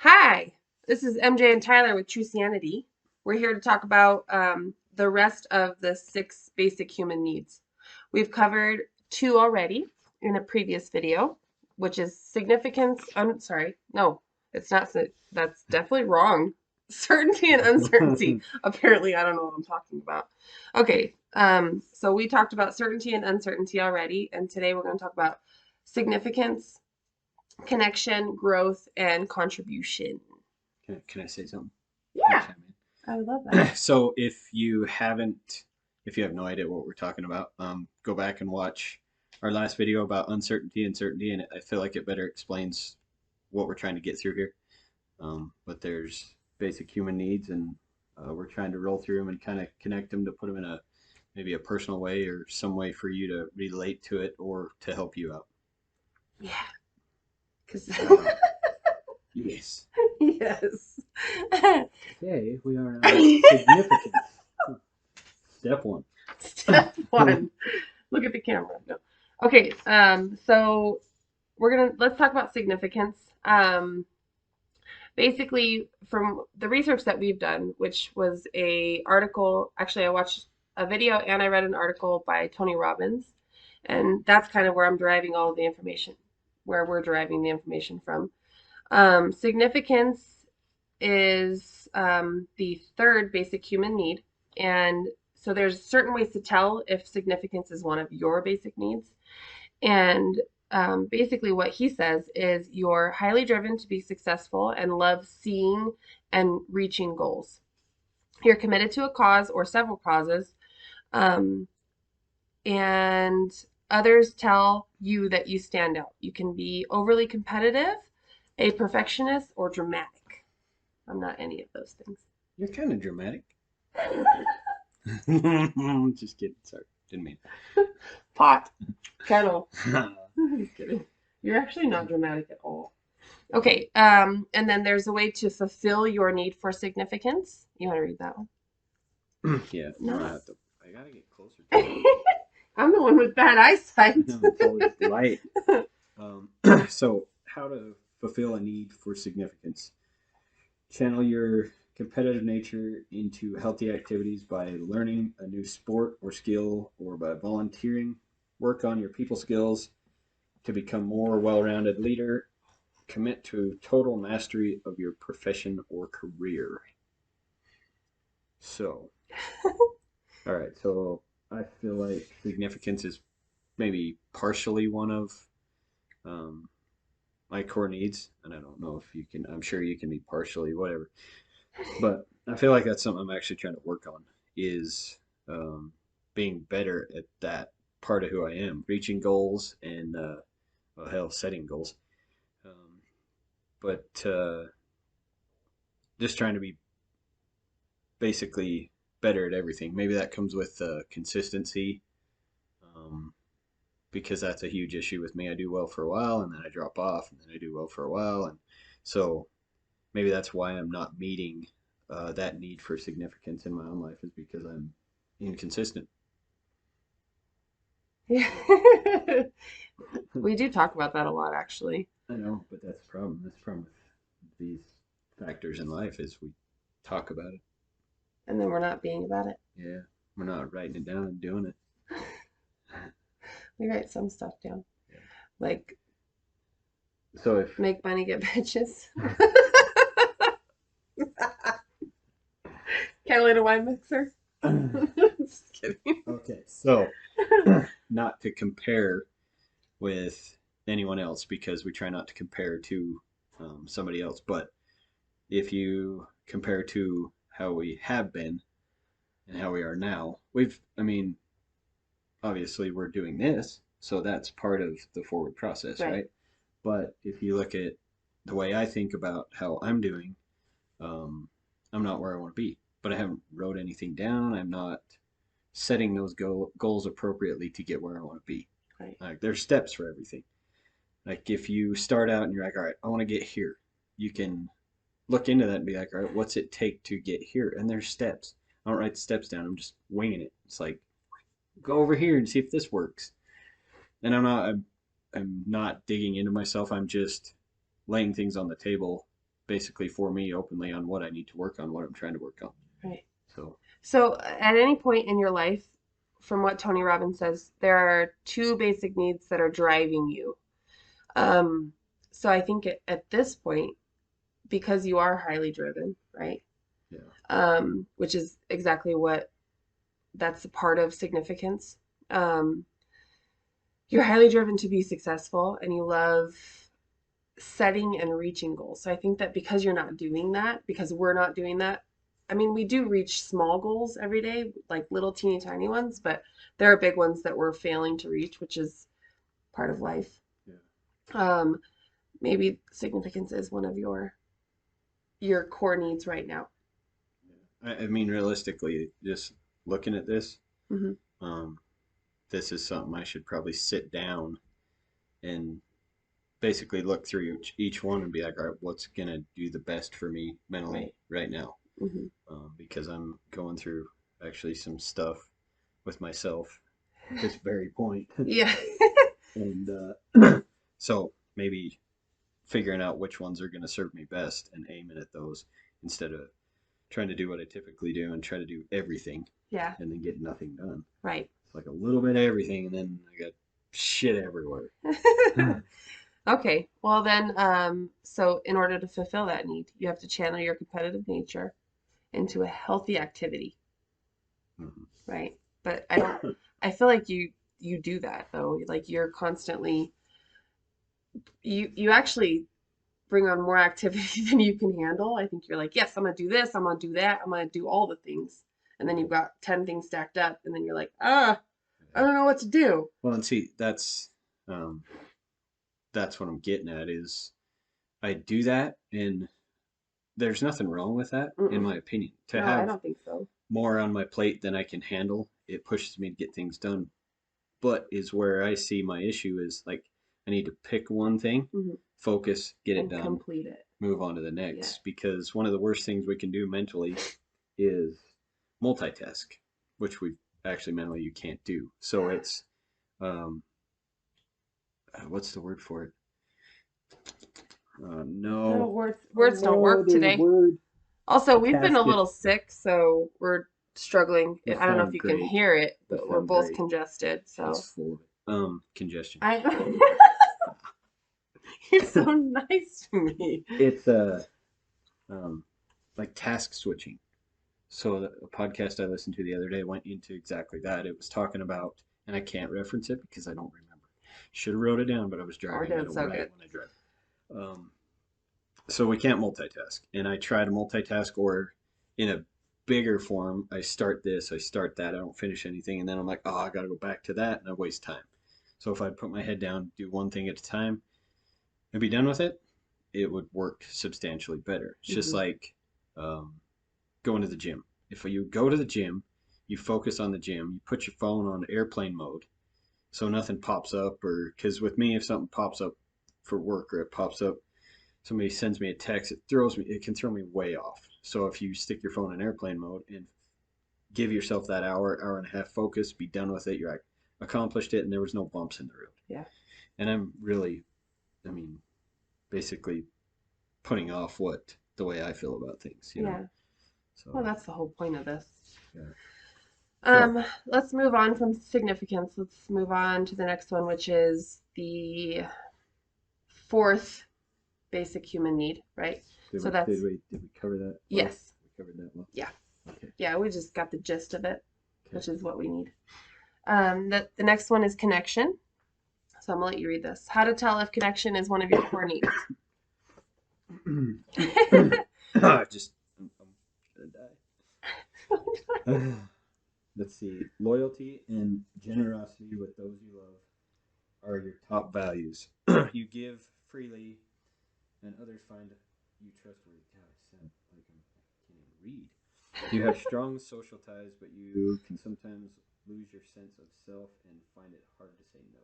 Hi, this is MJ and Tyler with Sanity. We're here to talk about the rest of the 6 basic human needs. We've covered 2 already in a previous video, which is significance. I'm sorry, no, it's not. That's definitely wrong. Certainty and uncertainty. Apparently, I don't know what I'm talking about. Okay, so we talked about certainty and uncertainty already, and today we're going to talk about significance, connection, growth, and contribution. Can I say something? Yeah, I would love that. So if you have no idea what we're talking about, go back and watch our last video about uncertainty and certainty, and I feel like it better explains what we're trying to get through here. But there's basic human needs, and we're trying to roll through them and kind of connect them to put them in a maybe a personal way or some way for you to relate to it or to help you out. Yeah, because Yes. yes. Okay, we are significant. Step one. Step one. Look at the camera. No. Okay, so let's talk about significance. Basically, from the research that we've done, which was a article, actually I watched a video and I read an article by Tony Robbins, and that's kind of where I'm deriving all of the information, where we're deriving the information from. Significance is the 3rd basic human need, and so there's certain ways to tell if significance is one of your basic needs. And basically, what he says is you're highly driven to be successful and love seeing and reaching goals. You're committed to a cause or several causes, um, and others tell you that you stand out. You can be overly competitive, a perfectionist, or dramatic. I'm not any of those things. You're kind of dramatic. Just kidding. Sorry, didn't mean. Pot, kettle. Just kidding. You're actually not dramatic at all. Okay, and then there's a way to fulfill your need for significance. You want to read that one? Yeah, No. I gotta get closer to it. I'm the one with bad eyesight. It's always light. So, how to fulfill a need for significance? Channel your competitive nature into healthy activities by learning a new sport or skill or by volunteering. Work on your people skills to become more well-rounded leader. Commit to total mastery of your profession or career. So, all right. So I feel like significance is maybe partially one of um, my core needs, and I don't know if you can. I'm sure you can be partially whatever, but I feel like that's something I'm actually trying to work on is um, being better at that part of who I am, reaching goals and well, hell, setting goals. Um, but just trying to be basically better at everything. Maybe that comes with consistency, um, because that's a huge issue with me. I do well for a while and then I drop off, and then I do well for a while, and so maybe that's why I'm not meeting that need for significance in my own life is because I'm inconsistent. Yeah. We do talk about that a lot, actually. I know, but that's the problem. That's the problem with these factors in life is we talk about it. And then we're not being about it. Yeah, we're not writing it down and doing it. We write some stuff down, Yeah. like So if make money, get bitches. Catalina wine mixer. Just kidding. okay, so not to compare with anyone else because we try not to compare to somebody else. But if you compare to how we have been and how we are now, I mean, obviously we're doing this, so that's part of the forward process, Right. right? But if you look at the way I think about how I'm doing, um, I'm not where I want to be, but I haven't wrote anything down. I'm not setting those goals appropriately to get where I want to be. Right. Like there's steps for everything. Like if you start out and you're like, all right, I want to get here, you can look into that and be like, all right, what's it take to get here? And there's steps. I don't write the steps down. I'm just winging it. It's like go over here and see if this works. And I'm not digging into myself. I'm just laying things on the table basically for me openly on what I need to work on, what I'm trying to work on. Right. So, So, at any point in your life, from what Tony Robbins says, there are two basic needs that are driving you. Um, so I think at this point, because you are highly driven, right? yeah. Which is exactly what that's a part of significance. Um, you're highly driven to be successful and you love setting and reaching goals. So I think that because you're not doing that, because we're not doing that, I mean, we do reach small goals every day, like little teeny tiny ones, but there are big ones that we're failing to reach, which is part of life. Yeah. Um, maybe significance is one of your core needs right now. I mean, realistically, just looking at this, Hmm. um, this is something I should probably sit down and basically look through each one and be like, all right, what's gonna do the best for me mentally Right. right now? Hmm. Because I'm going through actually some stuff with myself at this very point, Yeah. and so maybe figuring out which ones are gonna serve me best and aiming at those instead of trying to do what I typically do and try to do everything Yeah. and then get nothing done. Right. It's like a little bit of everything and then I got shit everywhere. Okay. Well then, so in order to fulfill that need, you have to channel your competitive nature into a healthy activity, Mhm. right? But I feel like you do that though. Like you're constantly you actually bring on more activity than you can handle. I think you're like, yes, I'm gonna do this, I'm gonna do that, I'm gonna do all the things. And then you've got 10 things stacked up, and then you're like, I don't know what to do. Well, and see, um, that's what I'm getting at is I do that, and there's nothing wrong with that, in Mm-mm. my opinion. To No, I have don't think so. more on my plate than I can handle, it pushes me to get things done. But is where I see my issue is like I need to pick one thing, Hmm. focus, get it And done, complete it. move on to the Yeah. next. Because one of the worst things we can do mentally is multitask, which we actually mentally you can't do. So it's um, what's the word for it? No, No. Oh words don't no, work there's a today. word. Also, A we've been task a it little sick, so we're struggling. it I don't know if sound you can great. hear it, It but we're sound both great. congested. It's So full of it. Congestion. I you're so nice to me. It's um like task switching. So a podcast I listened to the other day went into exactly that. It was talking about, and I can't reference it because I don't remember. Should have wrote it down, but I was Oh, we're driving. I doing don't so write good. when I drive. So we can't multitask. And I try to multitask, or in a bigger form, I start this, I start that, I don't finish anything, and then I'm like, oh, I got to go back to that, and I waste time. So if I put my head down, do one thing at a time, and be done with it, it would work substantially better. It's just Hmm. like um, going to the gym. If you go to the gym, you focus on the gym, you put your phone on airplane mode, so nothing pops up, or because with me, if something pops up for work or it pops up somebody sends me a text, it can throw me way off. So if you stick your phone in airplane mode and give yourself that hour and a half focus, be done with it, you're like, accomplished it, and there was no bumps in the road. Yeah. And I'm really, I mean, basically putting off what the way I feel about things. Yeah. Well, So that's the whole point of this. yeah. So Let's move on from significance. Let's move on to the next one, which is the fourth basic human need, right? did So we did that's we did we cover that well? yes. We covered that well. Yeah. Okay. Yeah, we just got the gist of it, Okay. which is what we need. The next one is connection. So I'm gonna let you read this. How to tell if connection is one of your core needs. Just I'm gonna die. Let's see. Loyalty and generosity with those you love are your top values. You give freely, and others find you trustworthy. God, I sound like I can't even read. You have strong social ties, but you can sometimes lose your sense of self and find it hard to say no.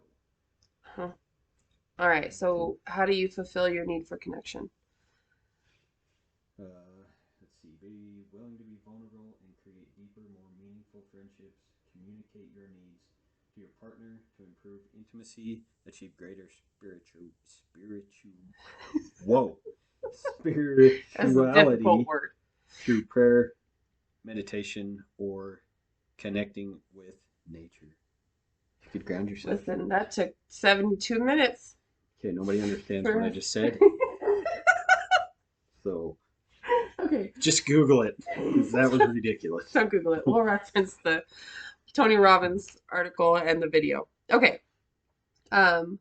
Huh. All right. So how do you fulfill your need for connection? Let's see. Be willing to be vulnerable and create deeper, more meaningful friendships. Communicate your needs to your partner to improve intimacy, achieve greater spiritual, whoa, That's a difficult spirituality word. through prayer, meditation, or connecting with nature. You could ground yourself in Listen, nature. that took 72 minutes Okay, nobody understands what I for. just said, so Okay. just Google it because that was ridiculous. Don't Google it. We'll reference the Tony Robbins article and the video. Okay. Um,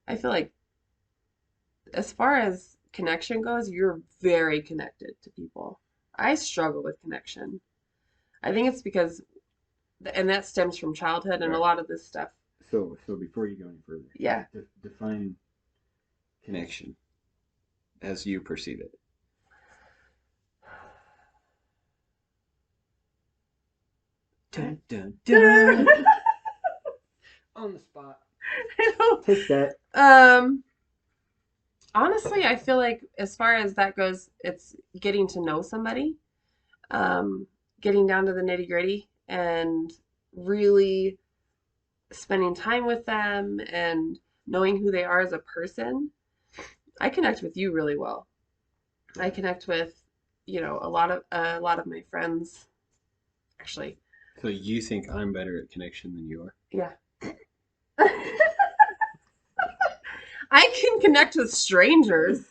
I feel like as far as connection goes, you're very connected to people. I struggle with connection. I think it's because, and that stems from childhood All and a right. lot of this stuff. So before you go any further, Yeah. define connection as you perceive it. Dun dun dun. On the spot. Take that. um, Honestly, I feel like as far as that goes, it's getting to know somebody, um, getting down to the nitty gritty, and really spending time with them and knowing who they are as a person. I connect with you really well. I connect with, a lot of my friends, actually. So you think I'm better at connection than you are? Yeah. I can connect with strangers.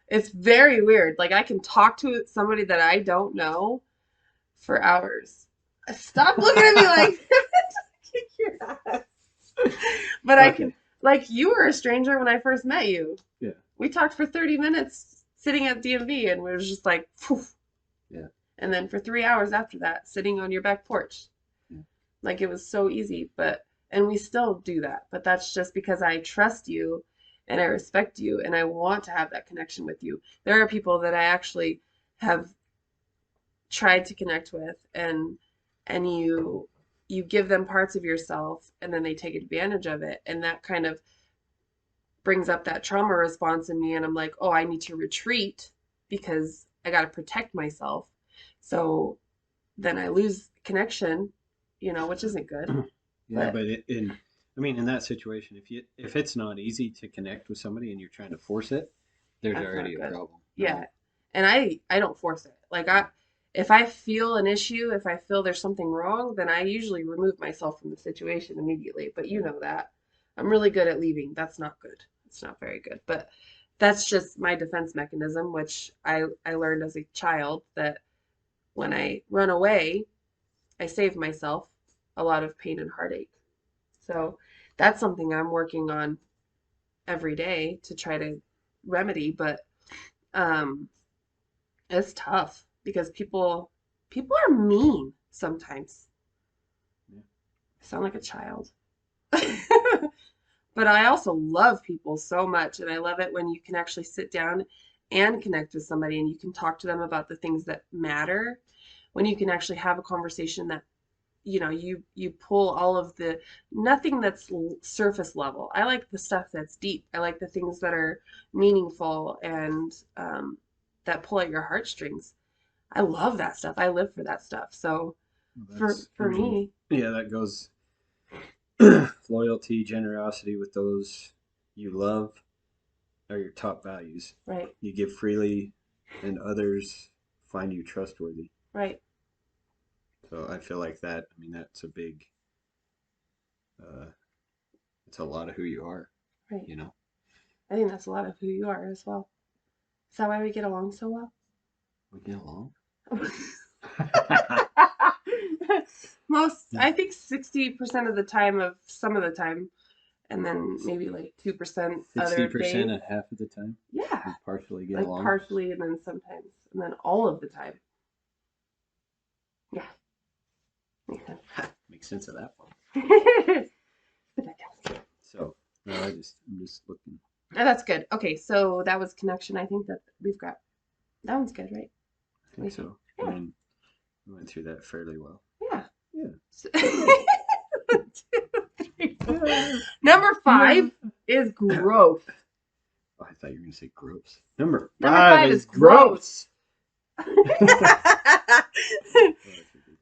It's very weird. Like I can talk to somebody that I don't know for hours. Stop looking at me like kick your ass. But I can, Okay. like, you were a stranger when I first met you. Yeah. We talked for 30 minutes sitting at DMV and we was just like, phew. Yeah. And then for 3 hours after that, sitting on your back porch. Yeah. Like it was so easy, and we still do that. But that's just because I trust you and I respect you and I want to have that connection with you. There are people that I actually have tried to connect with, and you give them parts of yourself and then they take advantage of it, and that kind of brings up that trauma response in me, and I'm like, oh, I need to retreat because I got to protect myself. So then I lose connection, which isn't good. Yeah, But but in that situation, if it's not easy to connect with somebody and you're trying to force it, there's that's not already a good. problem, Yeah. right? And I don't force it. Like if I feel an issue, if I feel there's something wrong, then I usually remove myself from the situation immediately. But you Yeah. know that. I'm really good at leaving. That's not good. It's not very good. But that's just my defense mechanism, which I learned as a child that when I run away, I save myself a lot of pain and heartache. So that's something I'm working on every day to try to remedy, but um it's tough because people are mean sometimes. Yeah. I sound like a child. But I also love people so much, and I love it when you can actually sit down and connect with somebody and you can talk to them about the things that matter, when you can actually have a conversation that you pull all of the nothing that's surface level. I like the stuff that's deep. I like the things that are meaningful and that pull at your heartstrings. I love that stuff. I live for that stuff. So Well, for I for mean, me, yeah, that goes loyalty, generosity with those you love are your top values. right, You give freely, and others find you trustworthy. right, So I feel like that. I mean, that's a big. Uh, it's a lot of who you are. right. You know. I think that's a lot of who you are as well. Is that why we get along so well? We get along. I think 60% of the time of some of the time, and then maybe like 2% other 60% days. at half of the time. Yeah, We partially get like along. partially, and then sometimes, and then all of the time. Yeah, makes sense. Makes sense at that point. But that counts. So no, I'm just looking. Oh, that's good. Okay, so that was connection. I think that we've got that one's good, right? I think so. I Yeah, mean, we went through that fairly well. yeah. Yeah. So- Number 5 is growth. Oh, I thought you were going to say gross. Number Number 5 5 is is growth. gross. Oh,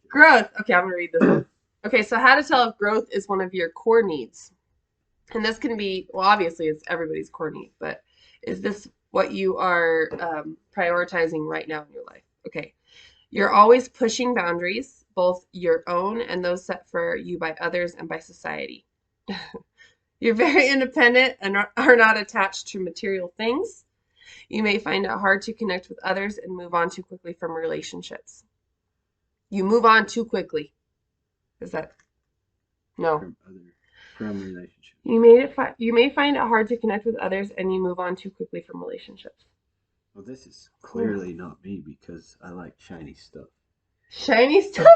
Growth. Okay, I'm gonna read this one. Okay, so how to tell if growth is one of your core needs. And this can be, well, obviously it's everybody's core need, but is this what you are prioritizing right now in your life. Okay. You're always pushing boundaries, both your own and those set for you by others and by society. You're very independent and are not attached to material things. You may find it hard to connect with others and move on too quickly from relationships. You move on too quickly. Is that no? From relationships. You may find it hard to connect with others and you move on too quickly from relationships. Well, this is clearly not me because I like shiny stuff. Shiny stuff?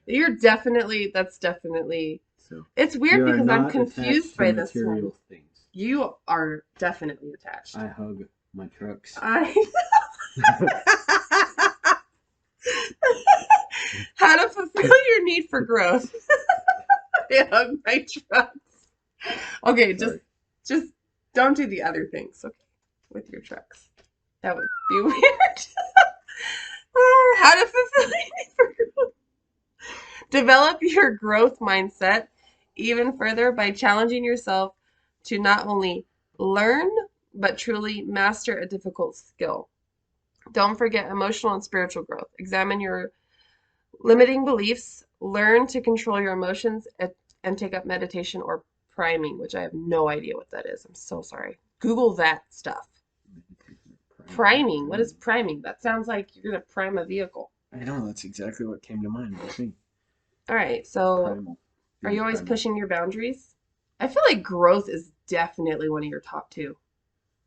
That's definitely, So it's weird you are because I'm not attached confused to by this one. material things. You are definitely attached. I hug my trucks. I How to fulfill your need for growth. I hug my trucks. Okay, Sorry. just don't do the other things, okay, with your trucks. That would be weird. How to fulfill your need for growth. Develop your growth mindset even further by challenging yourself to not only learn, but truly master a difficult skill. Don't forget emotional and spiritual growth. Examine your limiting beliefs, learn to control your emotions, and take up meditation or priming, which I have no idea what that is. I'm so sorry. Google that stuff. Priming. What is priming? That sounds like you're going to prime a vehicle. I know, that's exactly what came to mind. I think. All right, so Primal. are you always Primal. pushing your boundaries? I feel like growth is definitely one of your top two,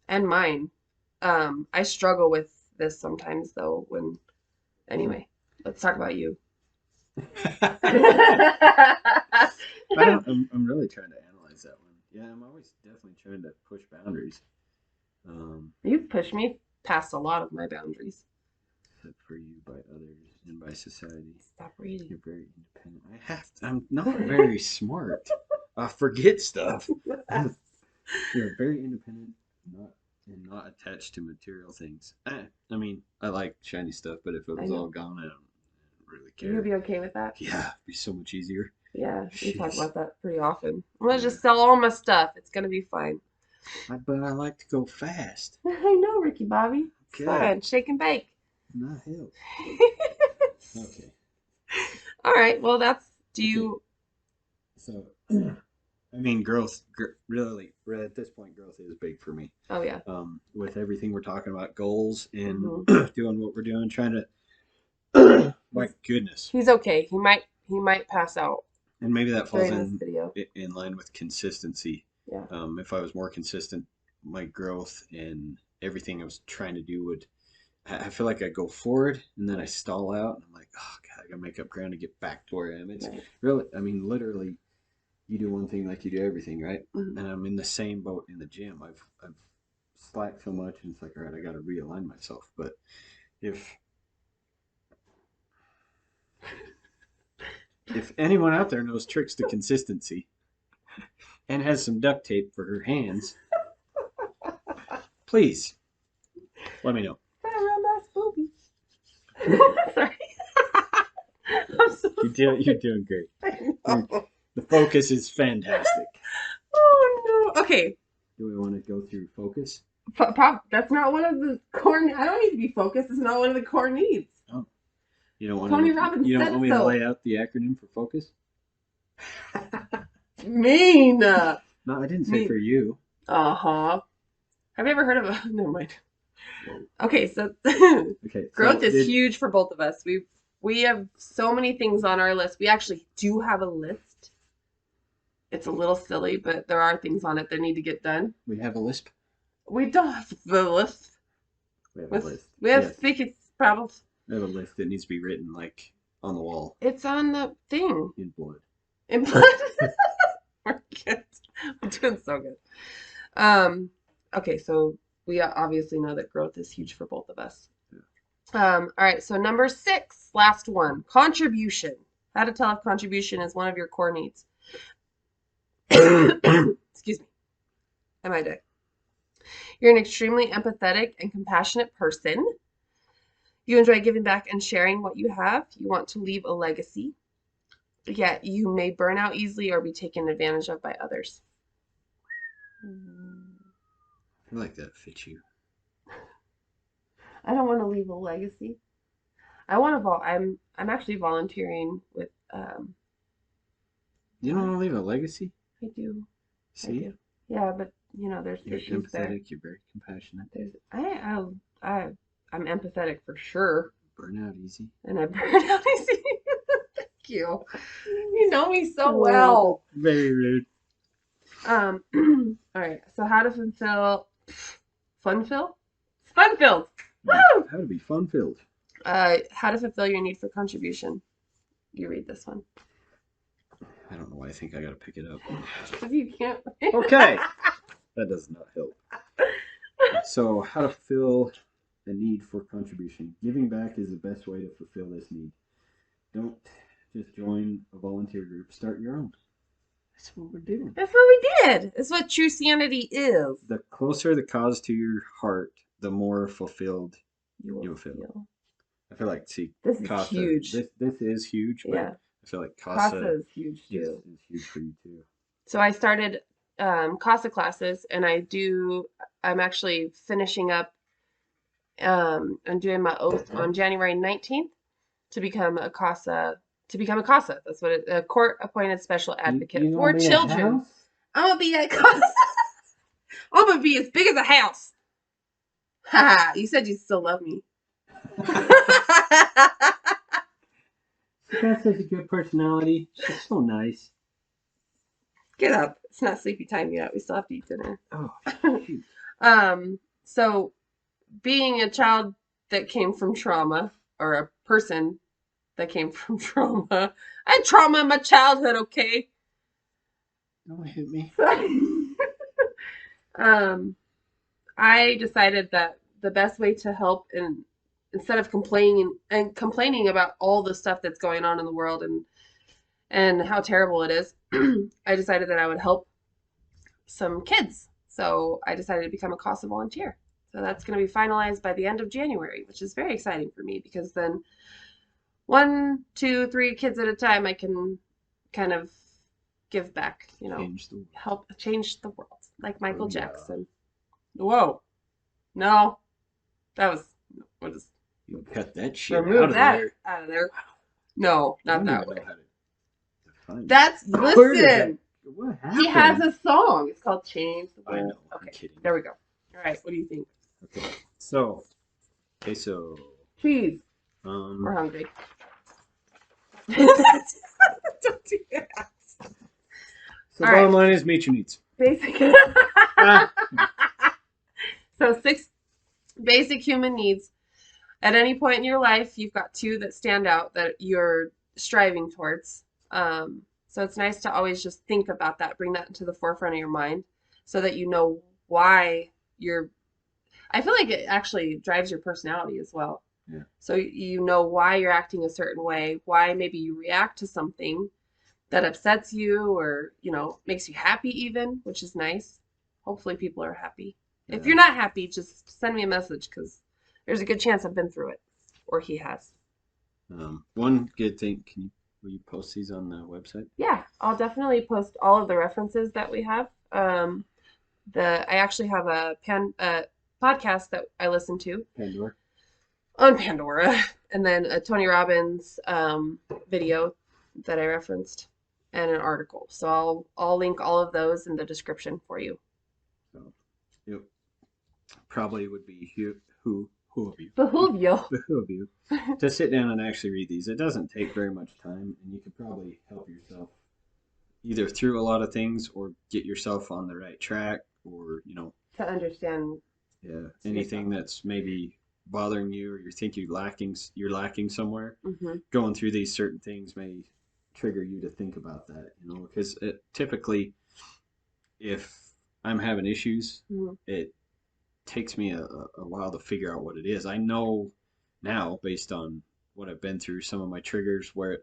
and mine. I struggle with this sometimes though. Anyway, let's talk about you. I'm really trying to analyze that one. Yeah, I'm always definitely trying to push boundaries. You've pushed me past a lot of my boundaries. Except for you by others and by society. Stop reading. You're very independent. I'm not very smart. I forget stuff. You're very independent, not attached to material things. I mean, I like shiny stuff, but if it was all gone, I don't really care. You'd be okay with that? Yeah, it'd be so much easier. Yeah, we talk Jeez. about that pretty often. I'm gonna just sell all my stuff. It's gonna be fine. But I like to go fast. I know, Ricky Bobby. It's fun. Shake and bake. Not help. Okay. All right. Well, do you? So, I mean, growth. Really, at this point, growth is big for me. Oh yeah. With everything we're talking about, goals and doing what we're doing, trying to. My goodness. He's okay. He might pass out. And maybe that falls video. in line with consistency. Yeah. If I was more consistent, my growth and everything I was trying to do would. I feel like I go forward and then I stall out. And I'm like, oh god, I gotta make up ground to get back to where I am. It's really, I mean, literally, you do one thing like you do everything, right? And I'm in the same boat in the gym. I've slacked so much, and it's like, all right, I got to realign myself. But if anyone out there knows tricks to consistency and has some duct tape for her hands, please let me know. Real nice boobies. Sorry. You're doing great. The focus is fantastic. Oh no. Okay. Do we want to go through focus? That's not one of the core. I don't need to be focused. It's not one of the core needs. Oh. You don't want Tony Robbins. You don't want me to lay out the acronym for focus? Mean. No, I didn't say for you. Have you ever heard of a? Never mind. Okay, so growth is huge for both of us. We have so many things on our list. We actually do have a list. It's a little silly, but there are things on it that need to get done. We have a lisp. We don't have a list. We have a list. We have speaking problems. We have a list that needs to be written like on the wall. It's on the thing. In blood. In blood. We're good. I'm doing so good. Okay, so we obviously know that growth is huge for both of us. Yeah. All right, so number 6, last one, contribution. How to tell if contribution is one of your core needs. Excuse me. I might die. You're an extremely empathetic and compassionate person. You enjoy giving back and sharing what you have. You want to leave a legacy. Yet you may burn out easily or be taken advantage of by others. I feel like that fits you. I don't want to leave a legacy. I want to I'm actually volunteering with You don't what? want to leave a legacy? I do. I See? do. Yeah, but there's You're issues there. empathetic, you're very compassionate. There's I I'm empathetic for sure, Burn out easy. and I burn out easy. Thank you. You know me so Oh, well. that's very rude. Um. All right. So how to fulfill fun fill fun filled. Woo! How to be fun filled. How to fulfill your need for contribution. You read this one. I don't know why I think I gotta pick it up. Because you can't. Okay. That does not help. So, how to fulfill the need for contribution. Giving back is the best way to fulfill this need. Don't just join a volunteer group, start your own. That's what we're doing. That's what we did. That's what true sanity is. The closer the cause to your heart, the more fulfilled You will you'll feel. feel. I feel like, see, This is Casa, huge. This is huge, but Yeah. I feel like Casa Casa is huge too. is huge for you too. So I started Casa classes, and I'm actually finishing up and doing my oath on January 19th to become a Casa. That's what a court-appointed special advocate You for gonna be a children. house? I'm gonna be a Casa. I'm gonna be as big as a house. Ha! You said you still love me. She got such a good personality. She's so nice. Get up. It's not sleepy time yet. We still have to eat dinner. Oh, shoot. So being a child that came from trauma, or a person that came from trauma, I had trauma in my childhood, okay? Don't hit me. um, I decided that the best way to help, and instead of complaining about all the stuff that's going on in the world and how terrible it is, I decided that I would help some kids. So I decided to become a CASA volunteer. So that's going to be finalized by the end of January, which is very exciting for me because then 1, 2, 3 kids at a time, I can kind of give back, help change the world, like Michael Jackson. Whoa, no, that was what is? You cut that shit Remove that out of there. No, not that way. That's listen. What happened? He has a song. It's called "Change the World." I know. Okay, I'm kidding. there we go. All right, what do you think? Okay, so Cheese. We're We're hungry. Don't do that. So bottom line is meet your needs. Basic. So 6 basic human needs. At any point in your life, you've got 2 that stand out that you're striving towards. So it's nice to always just think about that, bring that into the forefront of your mind so that you know why I feel like it actually drives your personality as well. Yeah. So you know why you're acting a certain way, why maybe you react to something that upsets you or, makes you happy even, which is nice. Hopefully people are happy. Yeah. If you're not happy, just send me a message because there's a good chance I've been through it, or he has. One good thing, will you post these on the website? Yeah, I'll definitely post all of the references that we have. I actually have a podcast that I listen to. Pandora. On Pandora, and then a Tony Robbins video that I referenced, and an article. So I'll link all of those in the description for you. So, yep. Probably would be behoove you to sit down and actually read these. It doesn't take very much time, and you could probably help yourself either through a lot of things or get yourself on the right track, or to understand. Yeah, anything that's maybe bothering you, or you think you're lacking somewhere. Mm-hmm. Going through these certain things may trigger you to think about that, because typically, if I'm having issues, mm-hmm. it takes me a while to figure out what it is. I know now, based on what I've been through, some of my triggers, where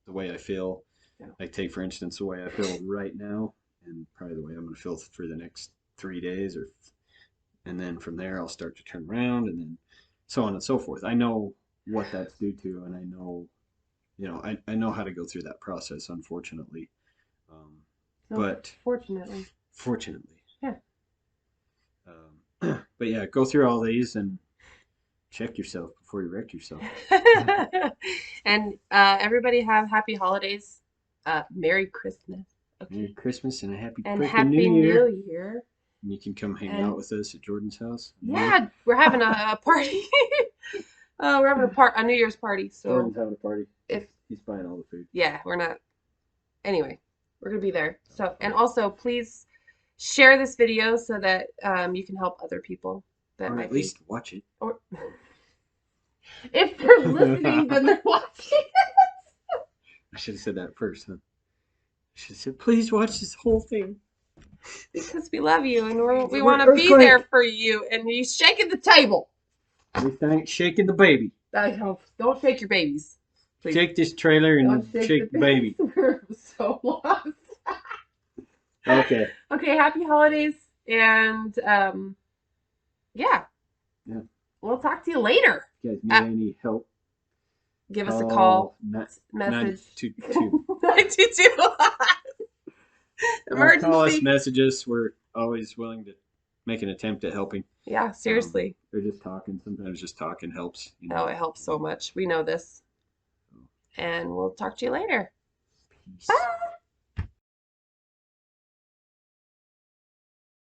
the way I feel. Yeah. Like, take for instance the way I feel right now, and probably the way I'm going to feel for the next 3 days, and then from there I'll start to turn around, and then so on and so forth. I know what that's due to, and I know, I know how to go through that process, unfortunately. But fortunately. Fortunately. Yeah. But yeah, go through all these, and check yourself before you wreck yourself. And everybody have happy holidays. Merry Christmas. Merry Okay. Christmas and a happy And freaking New Happy New Year. Year. And you can come hang out And with us at Jordan's house. Me. yeah, we're having a party. We're having a New Year's party. So Jordan's having a party. if He's buying all the food. yeah, we're not anyway, we're gonna be there. So and Fun. also please share this video so that you can help other people that Or might at be least watch it. or if they're listening, then they're watching I should have said that first, huh? I should have said, please watch this whole thing. because we love you and we want to be there Earthquake! for you. And he's shaking the table. At least I ain't shaking the baby. Don't shake your babies, please. Shake this trailer and Don't shake the baby. We're so lost. Okay. Okay, happy holidays and yeah, Yeah. we'll talk to you later. You guys need any help? Give us a call, message. 922. 922. Call us, Emergency. message us. We're always willing to make an attempt at helping. Yeah, seriously. Or just talking. Sometimes just talking helps. You Oh, know. it helps so much. We know this. And we'll talk to you later. Peace. Bye.